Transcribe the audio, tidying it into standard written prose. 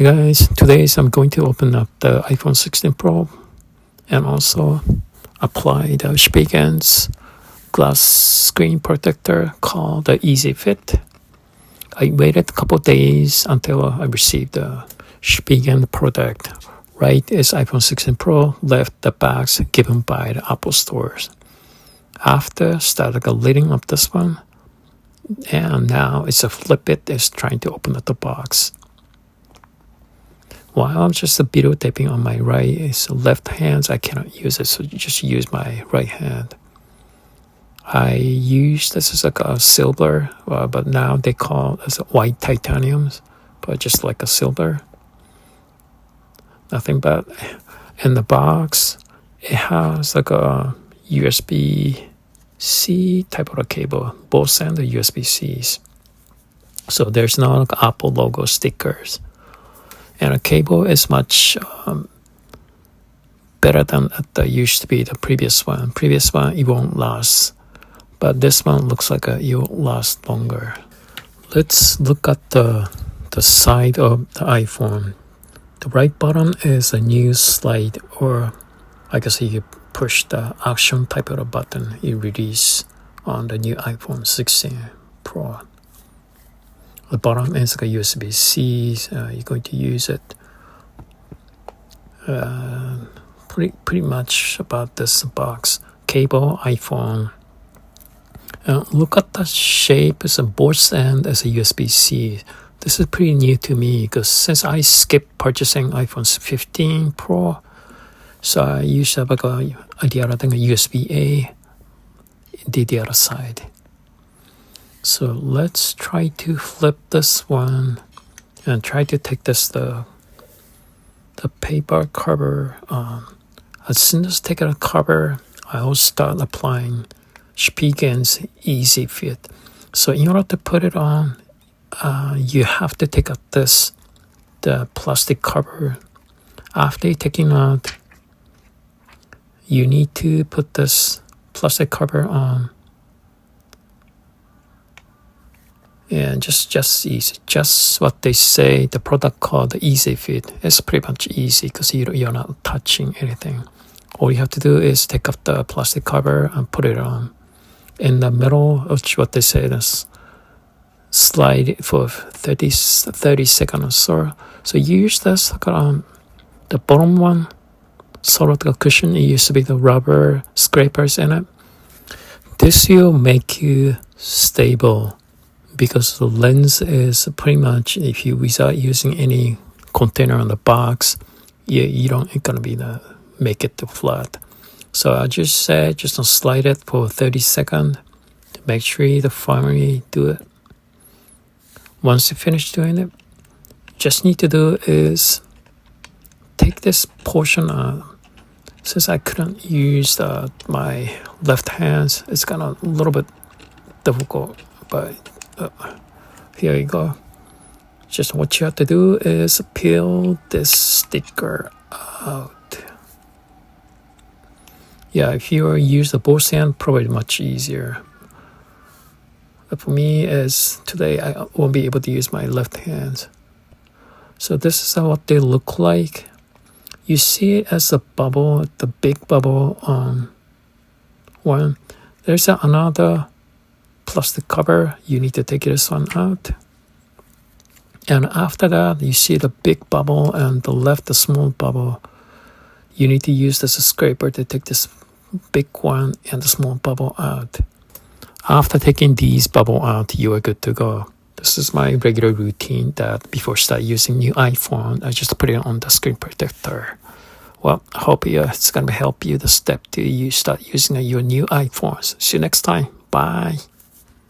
Hey guys, today I'm going to open up the iPhone 16 Pro and also apply the Spigen's glass screen protector called the EZ FIT. I waited a couple days until I received the Spigen product right as iPhone 16 Pro left the box given by the Apple stores. After started leading up this one, and now it's a flip it is trying to open up the box. While I'm just videotaping on my left hand, I cannot use it, so just use my right hand. I use this as like a silver, but now they call it as a white titanium, but just like a silver. Nothing but in the box, it has like a USB-C type of a cable, both ends are USB-Cs. So there's no like Apple logo stickers. And the cable is much better than it used to be the previous one. Previous one, it won't last. But this one looks like it will last longer. Let's look at the side of the iPhone. The right bottom is a new slide, or I guess you push the action type of a button you release on the new iPhone 16 Pro. The bottom is like a USB-C. You're going to use it. Pretty much about this box. Cable, iPhone. Look at the shape. It's a both end as a USB-C. This is pretty new to me because since I skipped purchasing iPhone 15 Pro, so I used to have like the other thing, a USB-A, the other side. So let's try to flip this one and try to take the paper cover. As soon as I take out a cover, I will start applying Spigen's EZ FIT. So in order to put it on, you have to take out the plastic cover. After taking out, you need to put this plastic cover on. And just easy, just what they say. The product called the EZ FIT is pretty much easy because you're not touching anything. All you have to do is take off the plastic cover and put it on. In the middle of what they say is slide for 30 seconds or so. So you use this the bottom one, sort of the cushion. It used to be the rubber scrapers in it. This will make you stable. Because the lens is pretty much, if you without using any container on the box, you don't it's gonna be make it too flat. So I just said just slide it for 30 seconds to make sure you finally do it. Once you finish doing it, just need to do is take this portion out. Since I couldn't use my left hand, it's kind of a little bit difficult, but here you go. Just what you have to do is peel this sticker out. Yeah, if you use the both hand, probably much easier. But for me, as today, I won't be able to use my left hand. So this is what they look like. You see it as a bubble, the big bubble on one. There's another plastic cover. You need to take this one out, and after that you see the big bubble and the small bubble. You need to use this scraper to take this big one and the small bubble out. After taking these bubble out, you are good to go. This is my regular routine that before start using new iPhone, I just put it on the screen protector. Well, I hope it's gonna help you the step to you start using your new iPhones. See you next time. Bye.